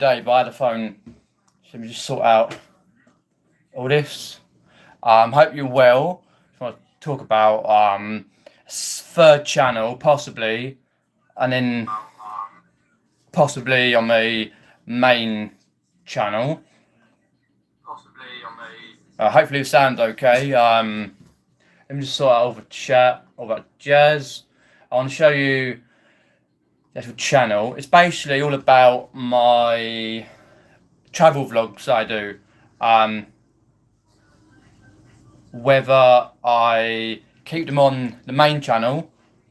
day by the phone. So let me just sort out all this. Hope you're well. Just want to talk about a third channel, possibly, and then possibly on the main channel. Hopefully the sound's okay. Let me just sort out all the chat, all that jazz. I want to show you the actual channel. It's basically all about my travel vlogs I do. Whether I keep them on the main channel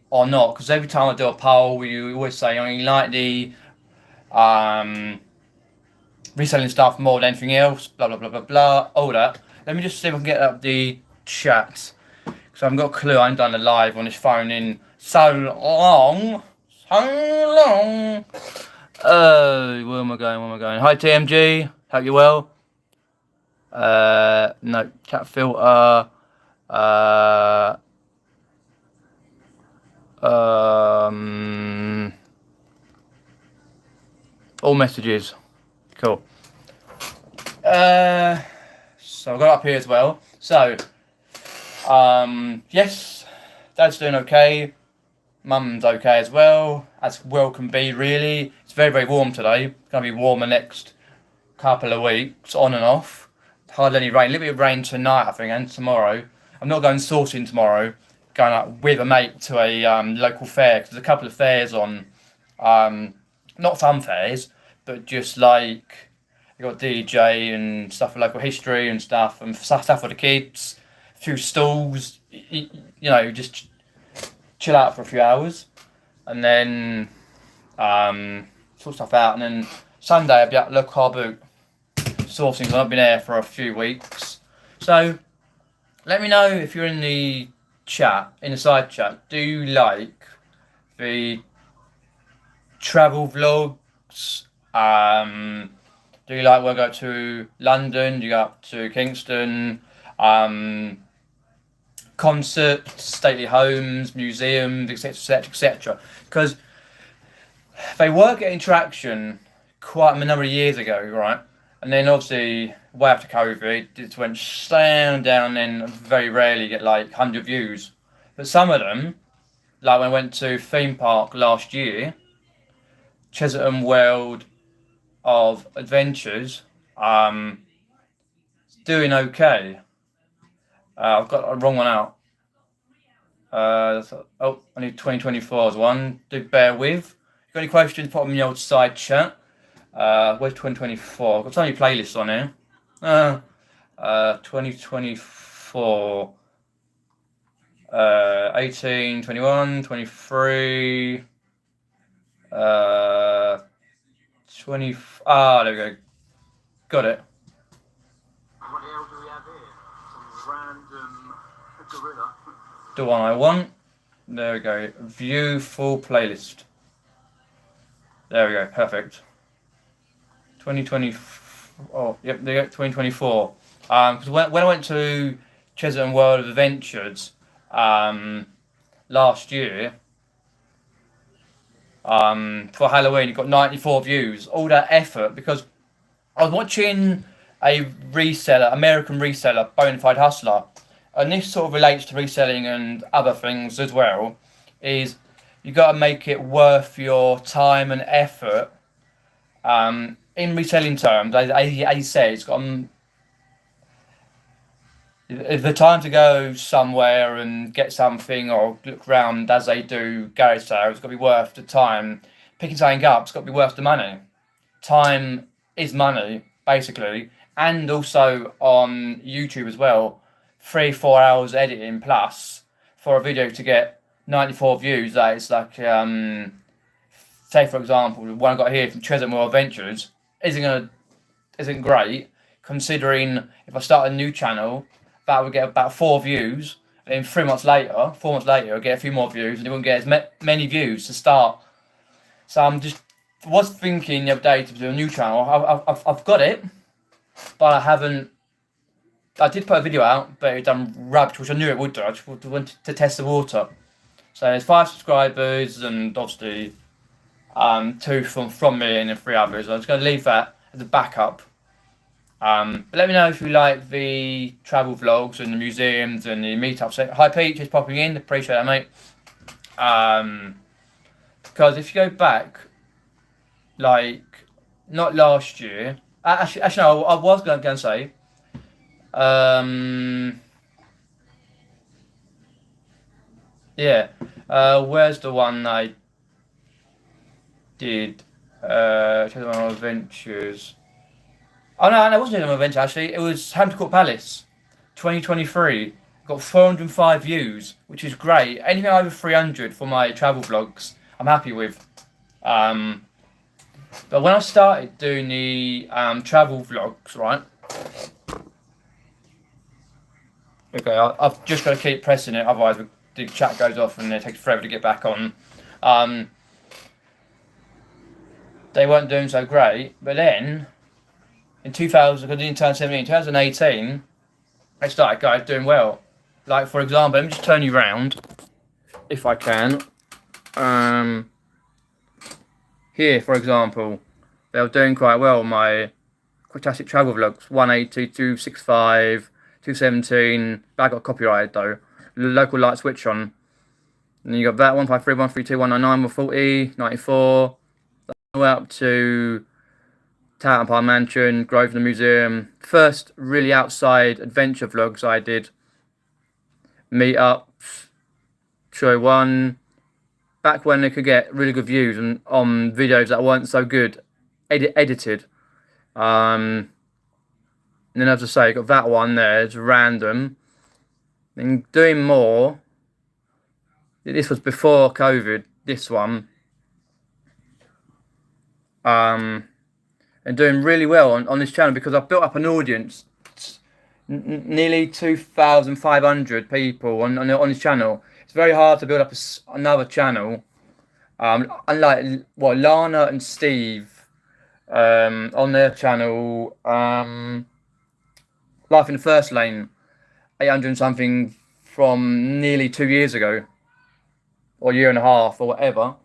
or not, because every time I do a poll, you always say, "Oh, you like the reselling stuff more than anything else," blah blah blah blah blah, all that. Let me just see if I can get up the chat, because I haven't got a clue. I haven't done a live on this phone in so long. Oh, where am I going? Hi TMG, hope you're well. No, chat filter. All messages. Cool. So I've got up here as well. So, yes, Dad's doing okay. Mum's okay as well can be, really. It's very, very warm today. It's going to be warmer next couple of weeks, on and off. Hardly any rain. A little bit of rain tonight, I think, and tomorrow. I'm not going sourcing tomorrow. Going up with a mate to a local fair, because there's a couple of fairs on. Not fun fairs, but just like you got DJ and stuff for local history and stuff for the kids. A few stalls, you know, just chill out for a few hours, and then sort stuff out. And then Sunday I'll be at the local Carboot sourcing, because I've been there for a few weeks. So let me know if you're in the chat, in the side chat. Do you like the travel vlogs? Do you like when I go to London? Do you go up to Kingston? Concerts, stately homes, museums, etc, etc, etc. Because they were getting traction quite a number of years ago, right? And then obviously, way after COVID, it went down, and very rarely get like 100 views. But some of them, like when I went to theme park last year, Cheltenham World of Adventures, doing okay. I've got a wrong one out. I need 2024 as one. Do bear with. If you've got any questions, put them in the old side chat. Where's 2024? I've got so many playlists on here. 2024. 18, 21, 23. 20. There we go. Got it. What the hell do we have here? Some random gorilla. The one I want. There we go. View full playlist. There we go. Perfect. 2020. Oh, yep. There you go. 2024. Because when I went to Cheltenham World of Adventures last year, for Halloween, it got 94 views. All that effort, because I was watching a reseller, American reseller, Bonafide Hustler, and this sort of relates to reselling and other things as well. Is you got to make it worth your time and effort. In reselling terms, as he says, if the time to go somewhere and get something or look around as they do garage sales, it's got to be worth the time. Picking something up, it's got to be worth the money. Time is money, basically. And also on YouTube as well, 3-4 hours editing plus for a video to get 94 views. That is like, say for example, the one I got here from Cheltenham World Adventures isn't great, considering if I start a new channel, that would get about 4 views, and then 4 months later, I'll get a few more views, and it wouldn't get as many views to start. So was thinking the other day to do a new channel. I've got it, but I haven't. I did put a video out, but it done rubbish, which I knew it would do. I just wanted to test the water. So there's 5 subscribers, and obviously, 2 from me and then 3 others. I'm just going to leave that as a backup. But let me know if you like the travel vlogs and the museums and the meetups. Hi Pete, just popping in. Appreciate that, mate. Because if you go back, like, not last year. Actually, no, I was going to say. Yeah. Where's the one I did? Adventures. Oh no, it wasn't an adventure actually. It was Hampton Court Palace, 2023. Got 405 views, which is great. Anything over 300 for my travel vlogs, I'm happy with. But when I started doing the travel vlogs, right? Okay, I've just got to keep pressing it, otherwise the chat goes off and it takes forever to get back on. They weren't doing so great, but then in 2018, they started doing well. Like, for example, let me just turn you round, if I can. Here, for example, they were doing quite well. My fantastic travel vlogs, 180, 265, 217. But I got copyrighted though. Local light switch on. And you got that 153, 132, 199, 140, 94. Way up to Tower Empire Mansion, Grosvenor Museum. First really outside adventure vlogs I did. Meetups, show one. Back when they could get really good views on videos that weren't so good, edited. And then as I say, got that one there. It's random. Then doing more. This was before COVID. This one. And doing really well on this channel because I've built up an audience. Nearly 2,500 people on this channel. It's very hard to build up another channel. Unlike Lana and Steve on their channel, Life in the First Lane, 800 and something from nearly 2 years ago, or a year and a half, or whatever.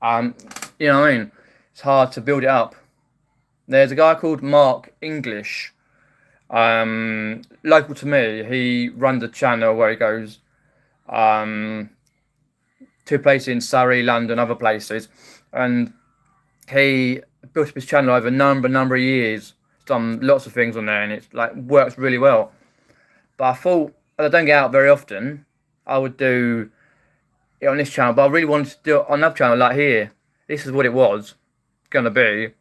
You know what I mean? It's hard to build it up. There's a guy called Mark English, local to me. He runs a channel where he goes to places in Surrey, London, other places, and he built up his channel over a number of years. Done lots of things on there, and it's like works really well. But I thought, as I don't get out very often, I would do it on this channel. But I really wanted to do it on another channel, like here. This is what it was gonna be.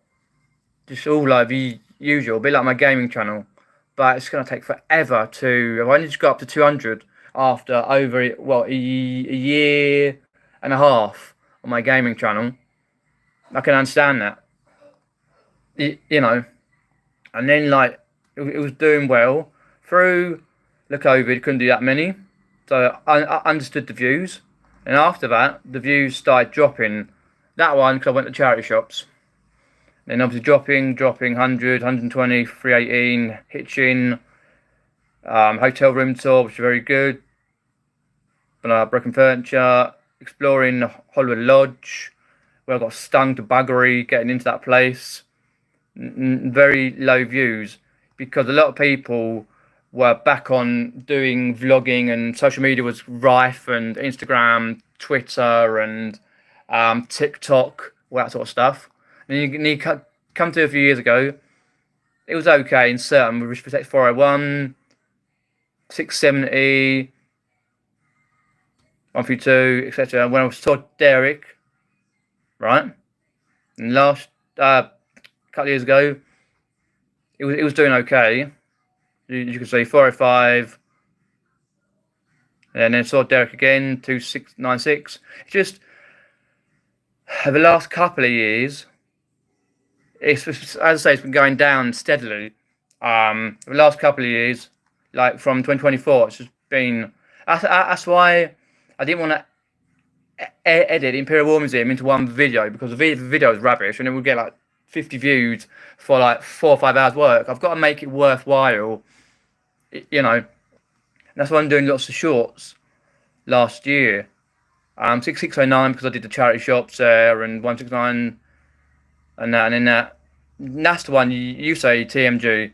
Just all like the usual, a bit like my gaming channel. But it's gonna take forever to. I've only just got up to 200 after over a year and a half on my gaming channel. I can understand that. You know. And then like it was doing well through the COVID. Couldn't do that many, so I understood the views. And after that, the views started dropping. That one because I went to charity shops. Then obviously dropping 100, 120, 318, hitching, hotel room tour, which is very good. Broken furniture, exploring Hollywood Lodge, where I got stung to buggery getting into that place. Very low views because a lot of people were back on doing vlogging and social media was rife, and Instagram, Twitter, and TikTok, all that sort of stuff. And you come to a few years ago, it was okay in certain, with respect 401, 670, 132, etc. When I was taught Derek, right, and last couple of years ago, it was doing okay. You can see 405, and then saw Derek again, 2696. It's just the last couple of years, it's, as I say, it's been going down steadily. The last couple of years, like from 2024, it's just been. That's why I didn't want to edit Imperial War Museum into one video, because the video is rubbish and it would get like 50 views for like 4 or 5 hours work. I've got to make it worthwhile, you know. And that's why I'm doing lots of shorts last year. 6609 because I did the charity shops there, and 169 and that, and then that's the one you say TMG.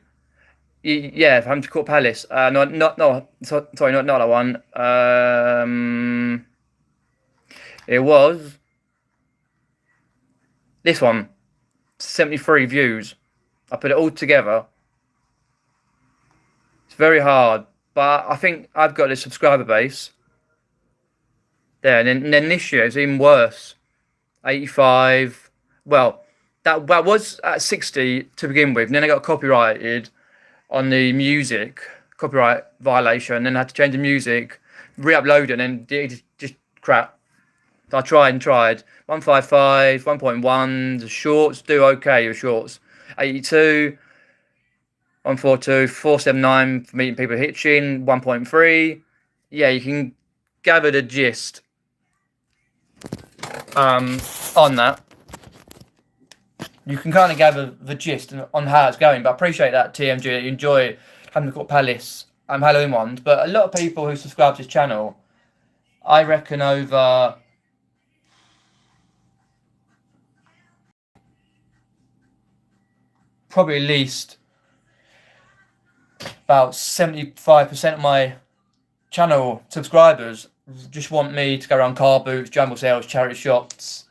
Yeah, from Court Palace. Sorry, not that one. It was this one. 73 views. I put it all together. It's very hard, but I think I've got a subscriber base there, and then this year it's even worse. 85. Well, that was at 60 to begin with, and then I got copyrighted on the music, copyright violation, and then I had to change the music, re-upload it, and then it just crap. So I tried and tried. 155, 1.1, the shorts do okay, your shorts. 82, 142, 479 for meeting people hitching, 1.3. Yeah, you can gather the gist on that. You can kind of gather the gist on how it's going, but I appreciate that, TMG, that you enjoy having the Court Palace Halloween ones. But a lot of people who subscribe to this channel, I reckon over probably at least about 75% of my channel subscribers just want me to go around car booths, jumble sales, charity shops,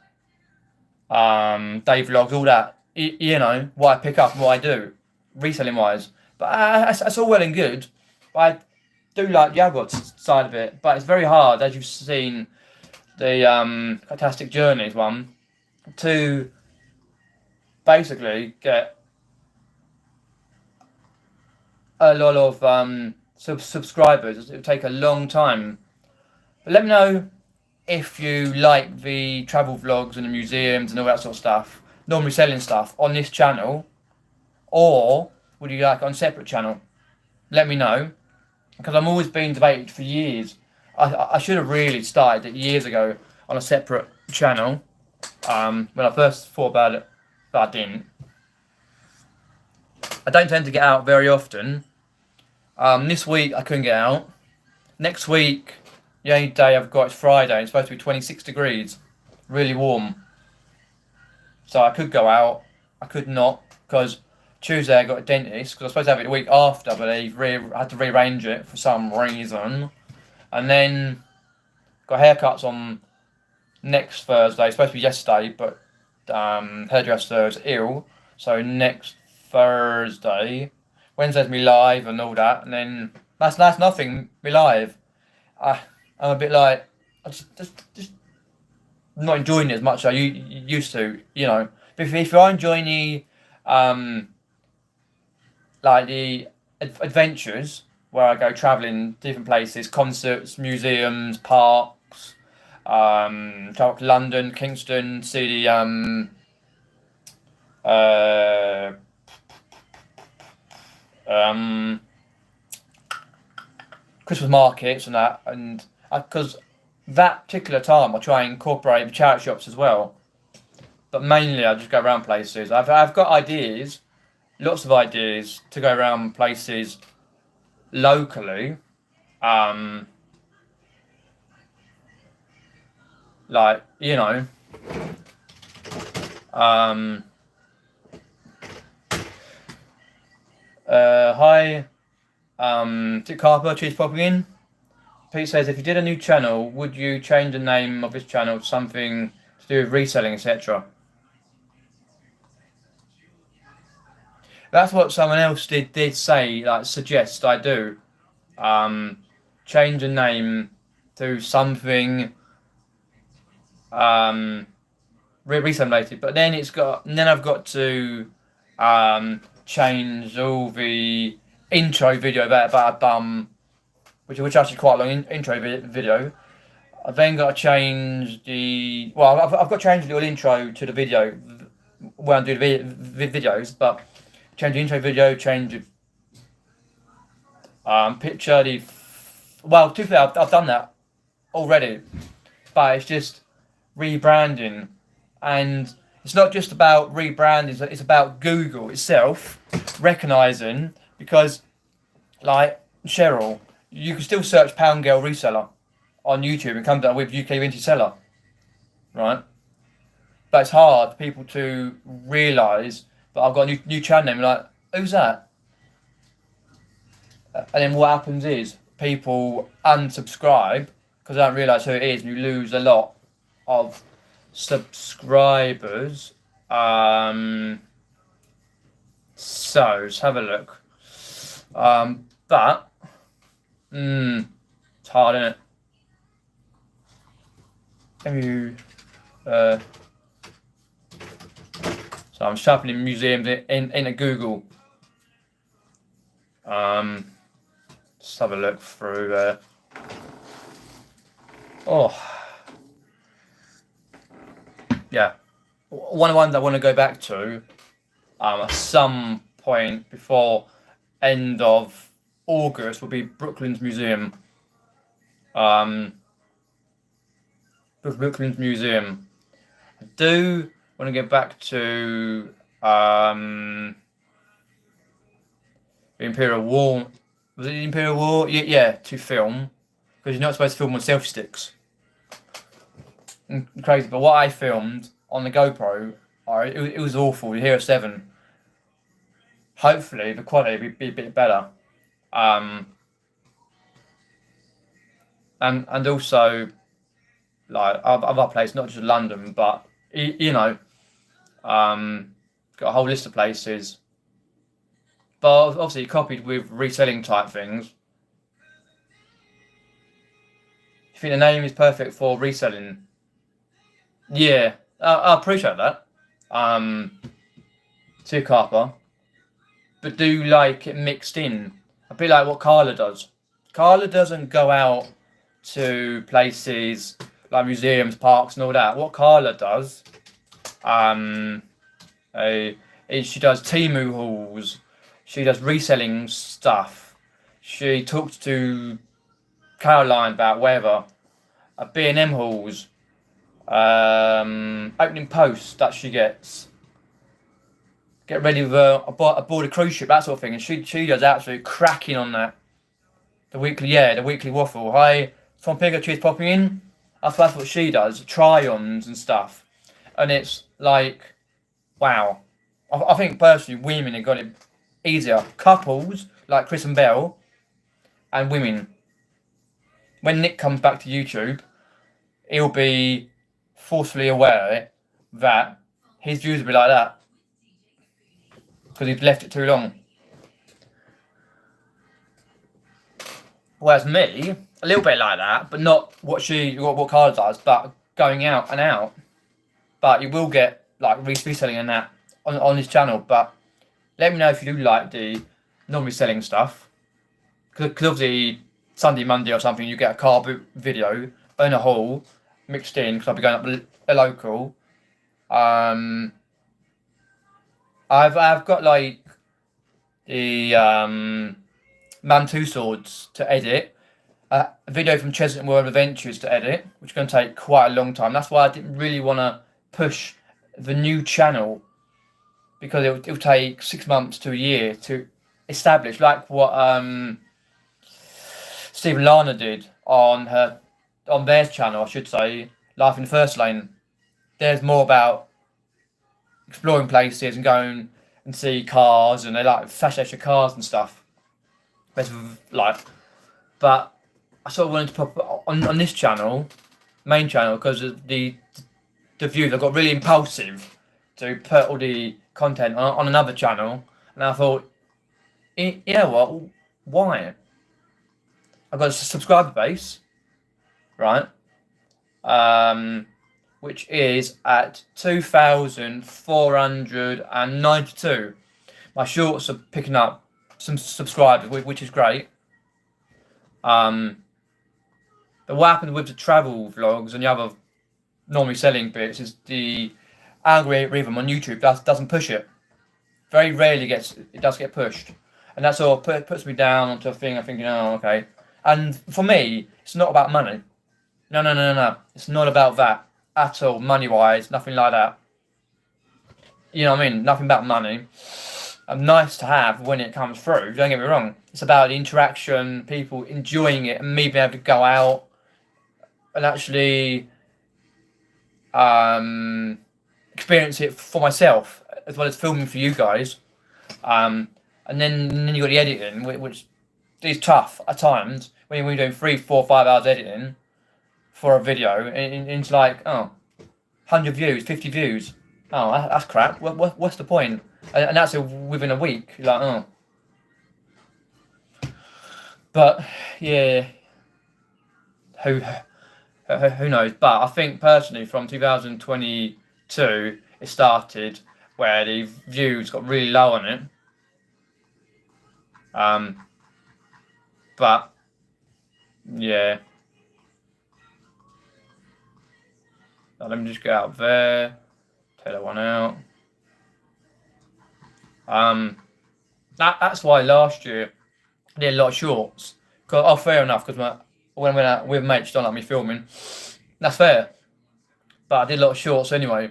day vlogs, all that. You know, what I pick up and what I do, reselling wise. But that's all well and good. But I do like the other side of it. But it's very hard, as you've seen the Fantastic Journeys one, to basically get a lot of subscribers. It will take a long time. But let me know if you like the travel vlogs and the museums and all that sort of stuff, normally selling stuff on this channel, or would you like it on a separate channel? Let me know, because I'm always being debated for years. I should have really started it years ago on a separate channel when I first thought about it, but I didn't. I don't tend to get out very often. This week I couldn't get out. Next week, the only day I've got is Friday. It's supposed to be 26 degrees, really warm. So I could go out, I could not, because Tuesday I got a dentist, because I was supposed to have it the week after, but they had to rearrange it for some reason. And then got haircuts on next Thursday. It's supposed to be yesterday, but hairdresser was ill. So next Thursday, Wednesday's me live and all that, and then that's nothing, me live. I'm a bit like, I just not enjoying it as much as I used to, you know. But if you're enjoying the, like the adventures, where I go travelling different places, concerts, museums, parks, travel to London, Kingston, see the, Christmas markets and that, and because that particular time I try and incorporate the charity shops as well, but mainly I just go around places. I've got ideas, lots of ideas to go around places locally, like, you know, hi, Dick Carper, cheers popping in. Pete says, if you did a new channel, would you change the name of this channel to something to do with reselling, etc.? That's what someone else did say, like, suggest I do. Change the name to something reselling related, but then I've got to change all the intro video about a bum, which is actually quite a long intro video. I've then got to change the, well, I've got to change the little intro to the video when I do the videos, but change the intro video, change the picture, well, to be fair, I've done that already, but it's just rebranding, and it's not just about rebranding, it's about Google itself recognising, because, like, Cheryl, you can still search Pound Girl Reseller on YouTube and comes up with UK vintage seller, right? But it's hard for people to realise that I've got a new channel name. Like, who's that? And then what happens is people unsubscribe because they don't realise who it is, and you lose a lot of subscribers. So let's have a look. But it's hard, isn't it? Can you? So I'm shuffling museums into Google. Let's have a look through. Yeah. One of the ones I want to go back to at some point before end of August will be Brooklyn's Museum. Brooklyn's Museum. I do want to get back to the Imperial War. Was it the Imperial War? Yeah, to film. Because you're not supposed to film on selfie sticks. Crazy, but what I filmed on the GoPro, it was awful. You hear a 7. Hopefully the quality will be a bit better. And also like other places, not just London, but you know, got a whole list of places. But obviously copied with reselling type things. You think the name is perfect for reselling? Yeah, I appreciate that. To Carper, but do like it mixed in. A bit like what Carla does. Carla doesn't go out to places like museums, parks, and all that. What Carla does, is she does Temu hauls. She does reselling stuff. She talks to Caroline about weather, B&M hauls, opening posts that she gets. Get ready with aboard a cruise ship, that sort of thing, and she does absolutely cracking on that. The weekly waffle. Hi, Tom Pikachu is popping in. That's what she does. Try-ons and stuff, and it's like, wow. I think personally, women have got it easier. Couples like Chris and Belle, and women. When Nick comes back to YouTube, he'll be forcefully aware that his views will be like that because he's left it too long. Whereas me, a little bit like that, but not what Carla does, but going out and out. But you will get like reselling and that on his channel. But let me know if you do like the non-reselling stuff, because obviously Sunday, Monday or something, you get a car boot video and a haul mixed in, because I'll be going up a local. I've got like the Man Two Swords to edit, a video from Chesnut World Adventures to edit, which is going to take quite a long time. That's why I didn't really want to push the new channel, because it'll take 6 months to a year to establish, like what Stephen Lana did on their channel, I should say, Life in the First Lane. There's more about exploring places and going and see cars, and they like fashion cars and stuff. But I sort of wanted to pop on this channel, main channel, because of the views. I got really impulsive to put all the content on another channel, and I thought, you know what? Why? I've got a subscriber base, right? Which is at 2,492. My shorts are picking up some subscribers, which is great. But what happened with the travel vlogs and the other normally selling bits is the algorithm on YouTube doesn't push it. Very rarely it does get pushed, and that sort of puts me down onto a thing. I'm thinking, oh, okay. And for me, it's not about money. No. It's not about that at all, money-wise, nothing like that. You know what I mean? Nothing about money. Nice to have when it comes through, don't get me wrong. It's about the interaction, people enjoying it, and me being able to go out and actually experience it for myself as well as filming for you guys. And then you got the editing, which is tough at times when you're doing 3, 4, 5 hours editing for a video, and it's like, oh, 100 views, 50 views. Oh, that's crap. What's the point? And that's within a week. You're like, oh. But yeah, who knows? But I think personally, from 2022, it started where the views got really low on it. But yeah. Now, let me just get out there. Take that one out. That's why last year I did a lot of shorts. Cause, fair enough. Because when I went out with mates, don't like me filming. That's fair. But I did a lot of shorts anyway,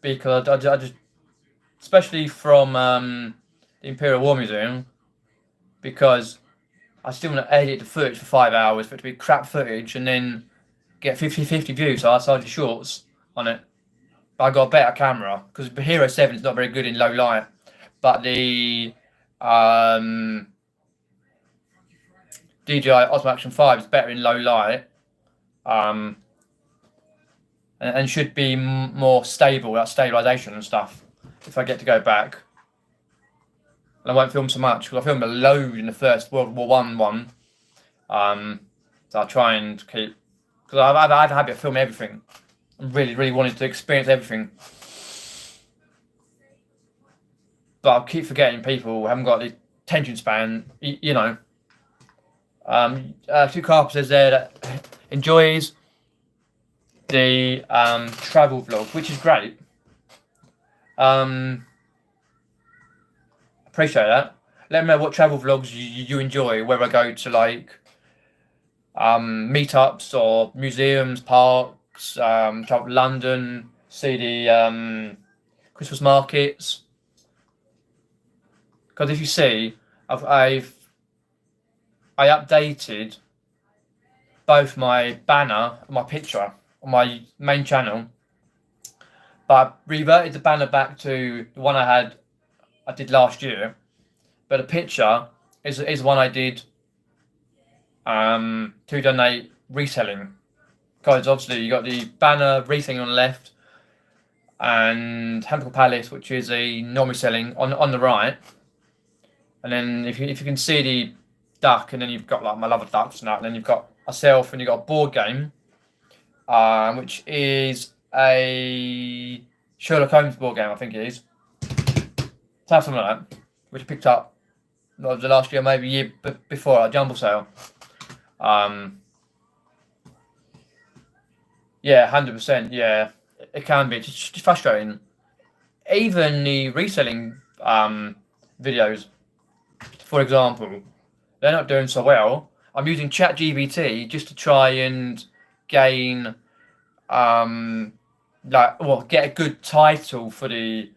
because I just, especially from the Imperial War Museum, because I still want to edit the footage for 5 hours for it to be crap footage and then get 50 views. So I started shorts on it. But I got a better camera because the Hero 7 is not very good in low light. But the DJI Osmo Action 5 is better in low light, and should be more stable, like stabilization and stuff. If I get to go back, and I won't film so much because I filmed a load in the first World War I one. So I'll try and keep, because I've had a habit of filming everything. I really wanted to experience everything. But I'll keep forgetting people haven't got the attention span, you know. Two carpenters there that enjoys the travel vlog, which is great. Appreciate that. Let me know what travel vlogs you enjoy, whether I go to like meetups or museums, parks, travel to London, see the Christmas markets. Because if you see, I updated both my banner and my picture on my main channel, but I reverted the banner back to the one I did last year. But the picture is one I did to donate Reselling. Because obviously you got the banner Reselling on the left and Hamilton Palace, which is a non-reselling on the right. And then if you can see the duck, and then you've got like my love of ducks and that, and then you've got myself, and you've got a board game, which is a Sherlock Holmes board game, I think it is. Something like that, which I picked up the last year, maybe a year before at a jumble sale. Yeah, 100%. Yeah, it can be. It's just frustrating. Even the reselling videos, for example, they're not doing so well. I'm using ChatGPT just to try and gain, get a good title for the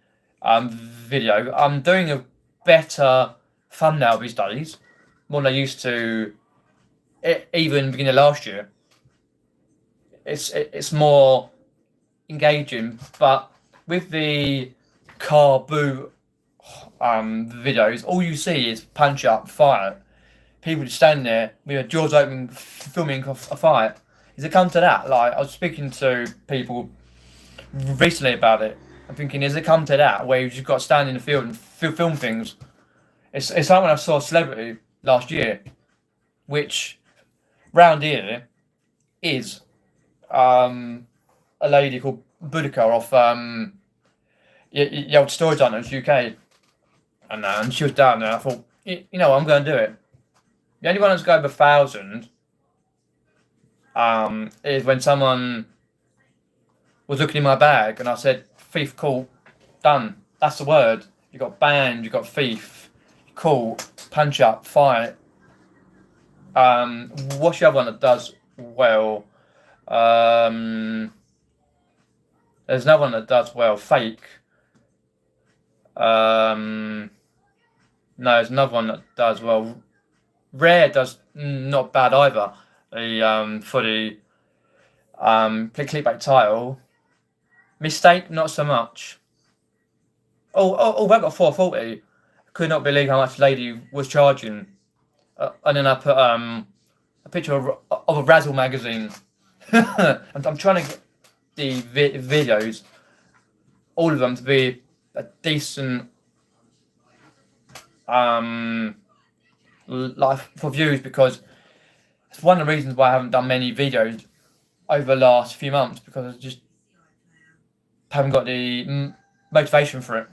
video. I'm doing a better thumbnail these days, more than I used to. Even beginning of last year, it's more engaging. But with the Carboot videos, all you see is punch up, fire. People just standing there with their jaws open, filming a fight. Is it come to that? Like, I was speaking to people recently about it. I'm thinking, is it come to that where you just got to stand in the field and film things? It's like when I saw a celebrity last year, which round here is a lady called Boudica off the old storage hunters UK, and she was down there. I thought, you know what, I'm going to do it. The only one that's got over 1,000 is when someone was looking in my bag and I said, thief caught, done. That's the word. You got banned, you got thief, caught, punch up, fight. What's the other one that does well? There's another one that does well, fake. No, there's another one that does well. Rare does not bad either. For the clickbait title. Mistake, not so much. Oh, I got 440. Could not believe how much the lady was charging. And then I put a picture of a Razzle magazine. I'm trying to get the videos, all of them, to be a decent life for views, because it's one of the reasons why I haven't done many videos over the last few months, because I just haven't got the motivation for it.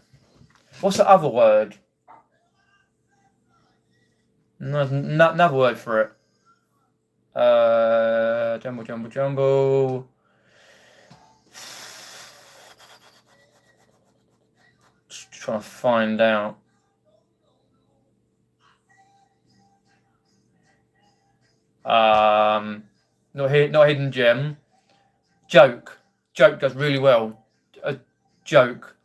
What's the other word? No, another word for it. Jumble. Just trying to find out. Not hidden gem. Joke does really well. A joke.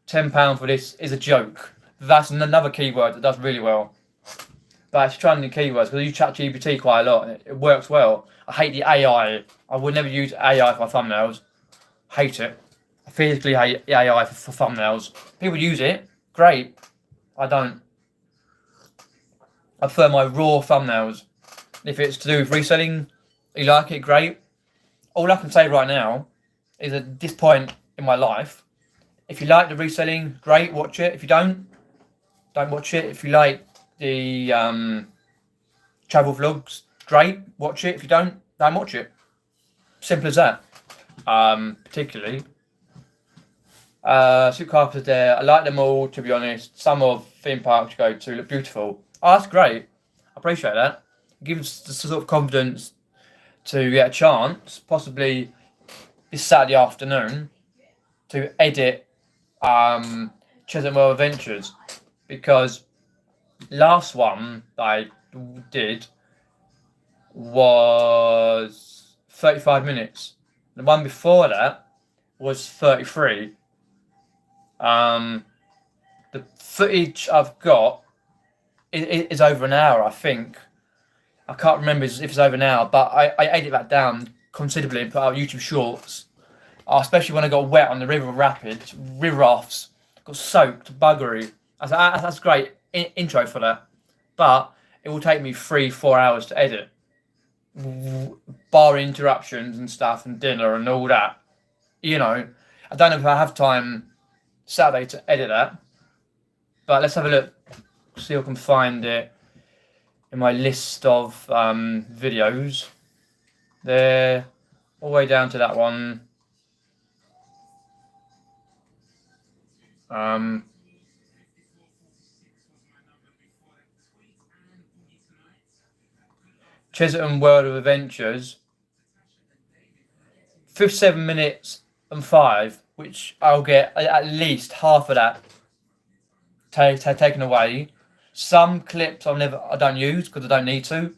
£10 for this is a joke. That's another keyword that does really well. But it's trying new keywords, because I use ChatGPT quite a lot and it works well. I hate the AI. I would never use AI for thumbnails. Hate it. I physically hate AI for thumbnails. People use it, great. I don't. I prefer my raw thumbnails. If it's to do with reselling, you like it, great. All I can say right now is, at this point in my life, if you like the reselling, great, watch it. If you don't watch it. If you like the travel vlogs, great, watch it. If you don't watch it. Simple as that. Particularly Super Carpets there. I like them all, to be honest. Some of theme parks you go to look beautiful. Oh, that's great. I appreciate that. It gives the sort of confidence to get a chance, possibly this Saturday afternoon, to edit Chisholm World Adventures, because last one that I did was 35 minutes. The one before that was 33. The footage I've got is over an hour, I think. I can't remember if it's over an hour, but I edited that down considerably and put out YouTube shorts. Especially when I got wet on the river rapids, river rafts, got soaked, buggery. That's great intro for that. But it will take me 3-4 hours to edit, bar interruptions and stuff and dinner and all that. You know, I don't know if I have time Saturday to edit that, but let's have a look, see if I can find it in my list of videos. There, all the way down to that one. Chisholm World of Adventures, 57 minutes and 5, which I'll get at least half of that taken away. Some clips I don't use because I don't need to.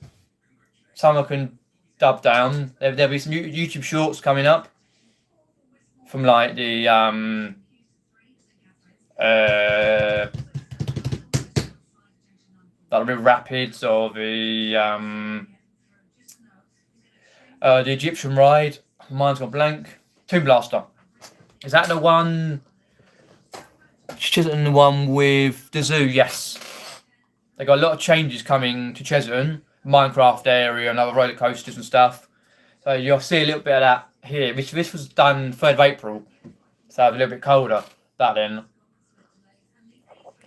Some I can dub down. There'll be some YouTube shorts coming up from like the River Rapids or the Egyptian ride. Mine's gone blank. Tomb Blaster. Is that the one? Chisholm, the one with the zoo? Yes. They got a lot of changes coming to Chisholm. Minecraft area and other roller coasters and stuff. So you'll see a little bit of that here. This was done 3rd of April, so it was a little bit colder back then.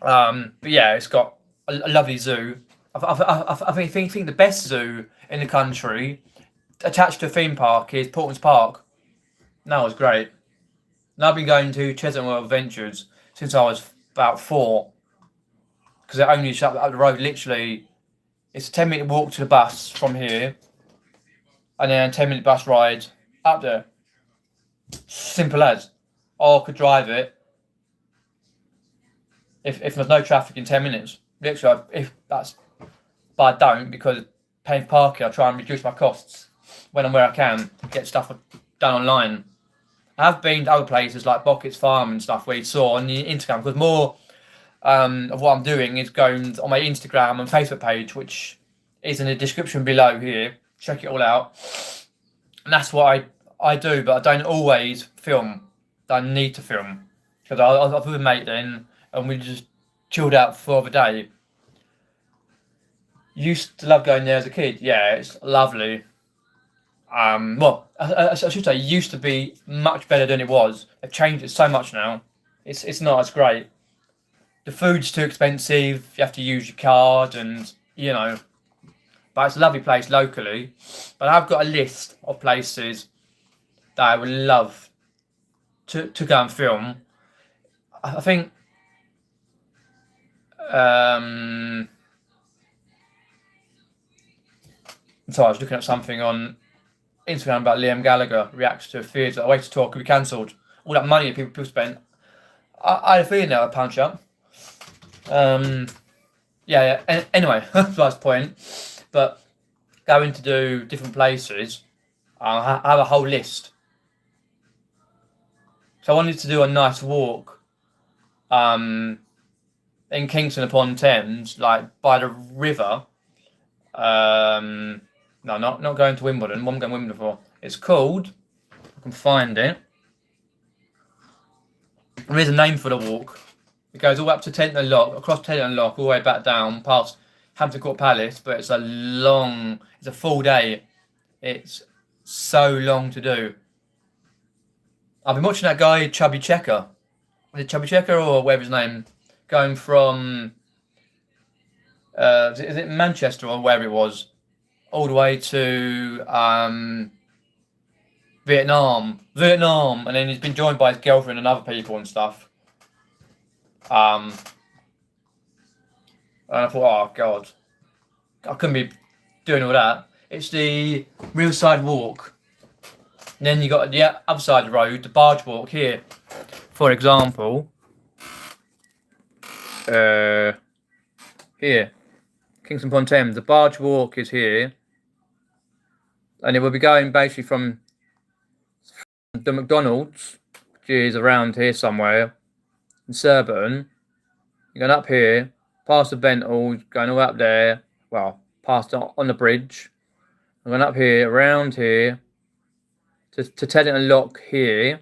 But yeah, it's got a lovely zoo. I think the best zoo in the country, attached to a theme park, is Portman's Park. That was great. And I've been going to Chisholm World Adventures since I was about 4, because it only shut up the road. Literally, it's a 10-minute walk to the bus from here, and then a 10-minute bus ride up there. Simple as. Or I could drive it if there's no traffic in 10 minutes. Literally, but I don't, because paying for parking, I try and reduce my costs when and where I can, get stuff done online. I have been to other places like Bockett's Farm and stuff where you saw on the Instagram, because more of what I'm doing is going on my Instagram and Facebook page, which is in the description below here. Check it all out. And that's what I do, but I don't always film. Don't need to film because I was with a mate then, and we just chilled out for the day. Used to love going there as a kid. Yeah, it's lovely. Well, I should say, it used to be much better than it was. They've changed it so much now. It's not as great. The food's too expensive. You have to use your card, and but it's a lovely place locally. But I've got a list of places that I would love to go and film. I think so I was looking at something on Instagram about Liam Gallagher reacts to a theatre A Way to Talk could be cancelled. All that money people spent. I had a feeling that would punch up. Yeah. Anyway, last point. But going to do different places, I have a whole list. So I wanted to do a nice walk in Kingston upon Thames, like by the river. No, not going to Wimbledon. What am I going to Wimbledon for? It's called, I can find it. There is a name for the walk. It goes all up to Tenton Lock, across Tenton Lock, all the way back down past Hampton Court Palace. But it's a full day. It's so long to do. I've been watching that guy, Chubby Checker. Was it Chubby Checker or whatever his name? Going from, is it Manchester or wherever it was, all the way to Vietnam, and then he's been joined by his girlfriend and other people and stuff. And I thought, oh God, I couldn't be doing all that. It's the Riverside Walk. And then you got the other side of the road, the Barge Walk here, for example. Here, Kingston upon Thames. The Barge Walk is here, and it will be going basically from the McDonald's, which is around here somewhere in Surbiton. You're going up here, past the Bentall, going all up there. Well, past on the bridge. I'm going up here, around here, to Teddington Lock here,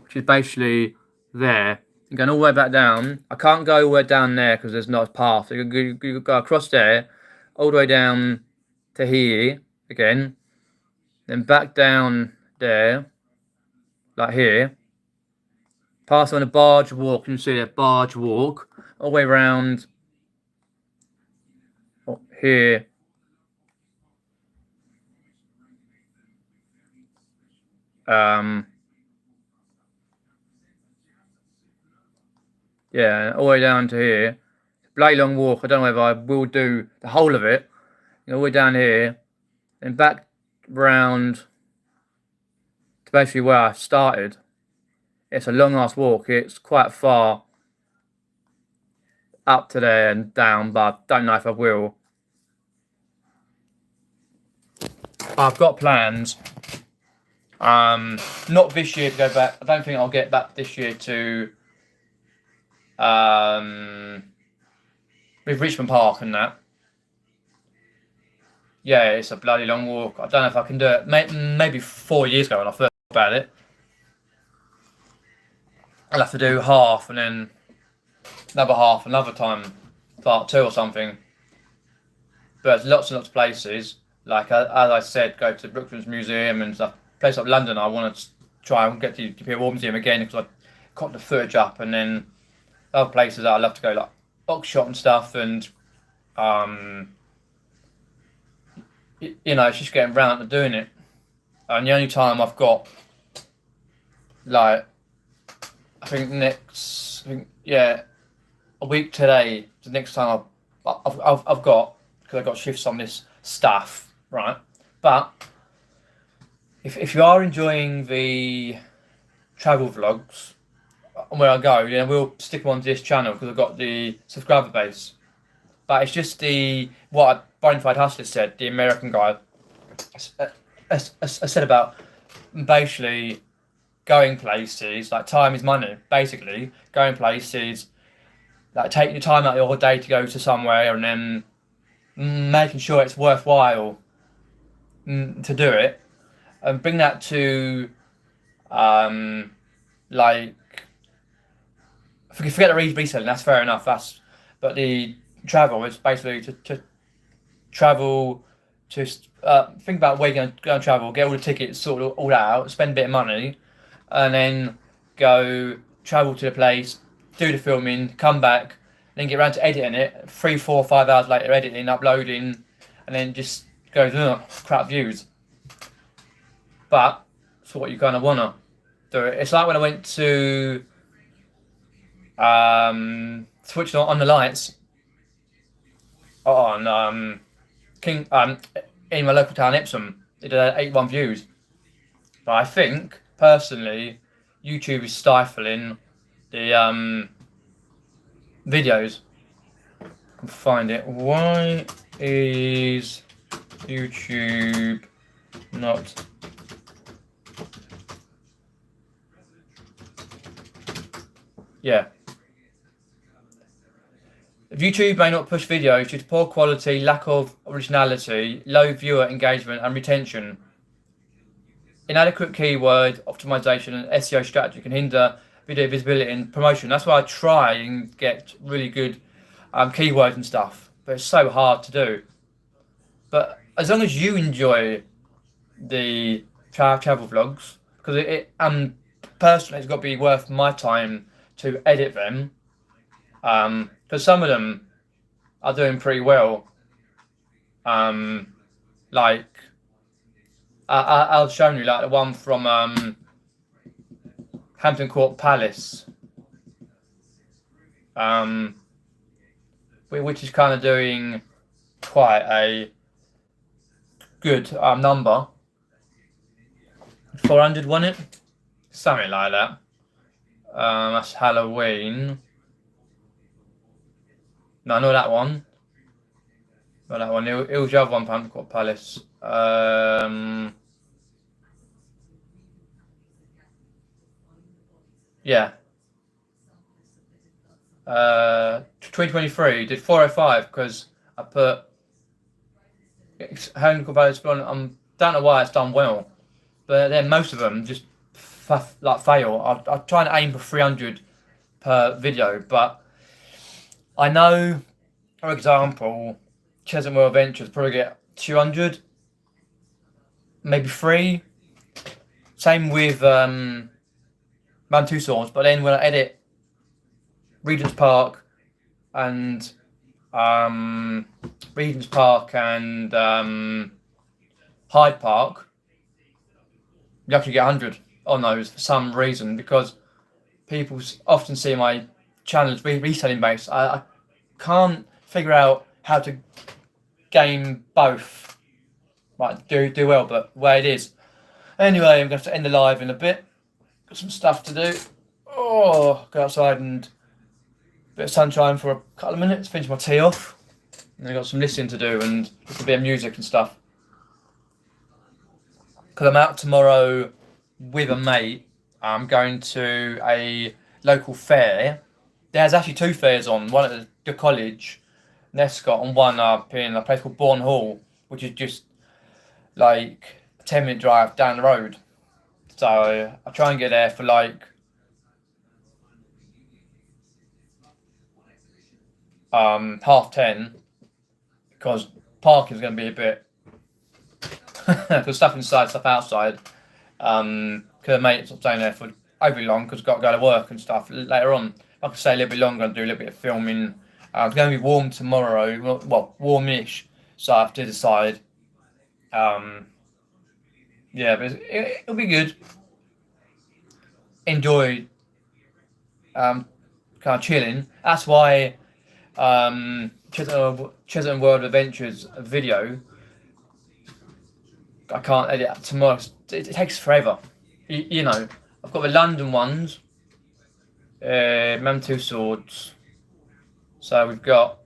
which is basically there. You're going all the way back down. I can't go all the way down there because there's not a path. You go across there, all the way down to here again, then back down there, like here. Pass on a Barge Walk. You can see that Barge Walk all the way around here. Yeah, all the way down to here. It's a bloody long walk. I don't know whether I will do the whole of it. All the way down here, and back round to basically where I started. It's a long ass walk. It's quite far up to there and down, but I don't know if I will. I've got plans. Not this year to go back. I don't think I'll get back this year to with Richmond Park and that. Yeah, it's a bloody long walk. I don't know if I can do it. Maybe 4 years ago when I first thought about it. I'll have to do half and then another half another time, part 2 or something. But there's lots and lots of places. Like as I said, go to Brooklands Museum and stuff. Place like London, I want to try and get to the War Museum again because I caught the footage up, and then other places that I love to go, like Oxshot and stuff, and it's just getting round to doing it. And the only time I've got, like, I think a week today, the next time I've got, because I've got shifts on this stuff, right? But if you are enjoying the travel vlogs and where I go, we'll stick them on this channel because I've got the subscriber base. But it's just what Bonafide Hustler said, the American guy, I said about basically going places, like time is money, basically. Going places, like taking your time out of your day to go to somewhere and then making sure it's worthwhile to do it. and bring that to like forget the reselling. That's fair enough. But the travel is basically to travel to think about where you're going to go and travel, get all the tickets, sort all that out, spend a bit of money, and then go travel to the place, do the filming, come back, then get around to editing it. 3, 4, 5 hours later, editing, uploading, and then just goes crap views. But for what you kind of wanna do, it's like when I went to switched on the lights on King in my local town Epsom. It did 81 views. But I think personally, YouTube is stifling the videos. I can find it. Why is YouTube not YouTube may not push videos due to poor quality, lack of originality, low viewer engagement and retention. Inadequate keyword optimization and SEO strategy can hinder video visibility and promotion. That's why I try and get really good keywords and stuff, but it's so hard to do. But as long as you enjoy the travel vlogs, because personally it's got to be worth my time to edit them, because some of them are doing pretty well. Like I've shown you like the one from Hampton Court Palace, which is kind of doing quite a good number. 400 won it, something like that. That's Halloween. No, not that one. Not that one. It was the other one, Hampton Court Palace. Yeah. 2023 did 405 because I put Hampton Court Palace on. Don't know why it's done well, but then most of them just fail. I try and aim for 300 per video, but I know, for example, Cheshunt World Adventures probably get 200, maybe 3. Same with Man Two Swords, but then when I edit Regent's Park and Hyde Park, you actually get 100 on those for some reason, because people often see my channel as reselling based. I can't figure out how to game both, like do well, but the way it is. Anyway, I'm going to have to end the live in a bit. Got some stuff to do. Go outside and a bit of sunshine for a couple of minutes, finish my tea off. And I've got some listening to do and a bit of music and stuff. Because I'm out tomorrow with a mate. I'm going to a local fair. There's actually 2 fairs on, one at the college, Nescott, and one up in a place called Bourne Hall, which is just like a 10-minute drive down the road. So I try and get there for like half 10, because parking is going to be a bit because stuff inside, stuff outside. Because mate's not staying there for overly long because I've got to go to work and stuff later on. I could stay a little bit longer and do a little bit of filming. It's going to be warm tomorrow, well, warmish, so I have to decide. Yeah, but it'll be good. Enjoy kind of chilling. That's why Cheshunt World Adventures video, I can't edit tomorrow. It takes forever. You know, I've got the London ones, Man Two Swords. So we've got,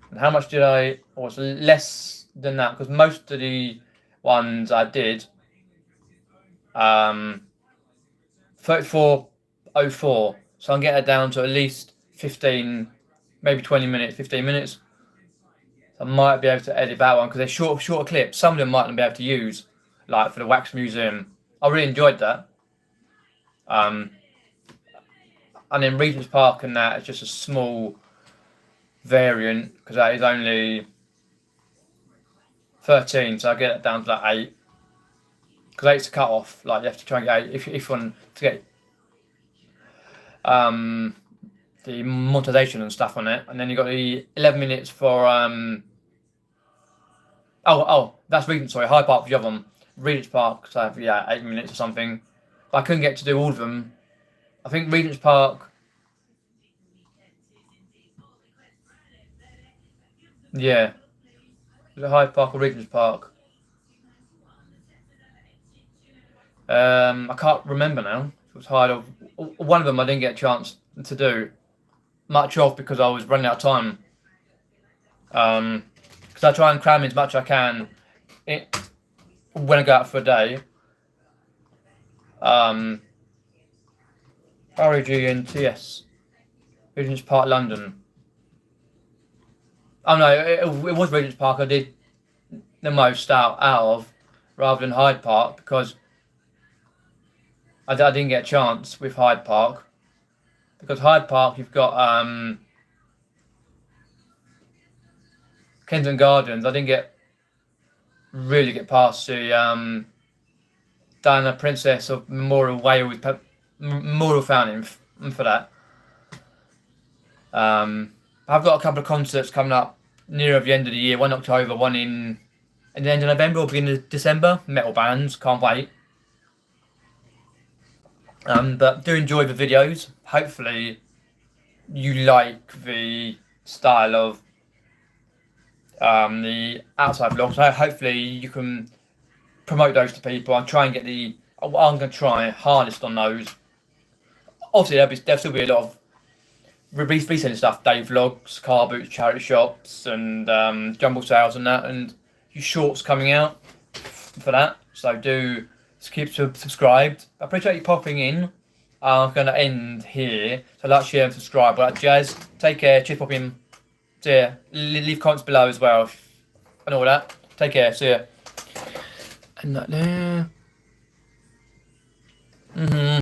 and how much did I, or it's less than that, because most of the ones I did, 34.04, so I'm getting it down to at least 15, maybe 20 minutes, 15 minutes. So I might be able to edit that one, because they're shorter clips. Some of them might not be able to use, like for the wax museum. I really enjoyed that. And then Regent's Park and that is just a small variant because that is only 13, so I get it down to like 8. Because 8's the cut off. Like you have to try and get 8 if you want to get the monetization and stuff on it, and then you got the 11 minutes for that's Regent's, sorry, Hyde Park for the other one. Regent's Park, so yeah, 8 minutes or something. But I couldn't get to do all of them. I think Regent's Park. Yeah. Was it Hyde Park or Regent's Park? I can't remember now. It was Hyde or one of them I didn't get a chance to do much of because I was running out of time. Because I try and cram in as much as I can when I go out for a day. REGNTS, Regent's Park, London. Oh no, it was Regent's Park I did the most out of, rather than Hyde Park, because I didn't get a chance with Hyde Park. Because Hyde Park, you've got Kensington Gardens. I didn't really get past the Diana Princess of Memorial Wales Memorial Fountain for that. I've got a couple of concerts coming up near the end of the year. One in October, one in the end of November or beginning of December. Metal bands, can't wait. But do enjoy the videos. Hopefully you like the style of the outside vlogs. So hopefully you can promote those to people and try and get I'm going to try hardest on those. Obviously there'll still be a lot of reselling stuff, day vlogs, Carboots, charity shops and jumble sales and that, and your shorts coming out for that. So do keep subscribed. I appreciate you popping in. I'm going to end here. So like, share and subscribe. Right, Jazz, take care. Cheers, popping. See ya. Leave comments below as well and all that. Take care. See ya. And that there.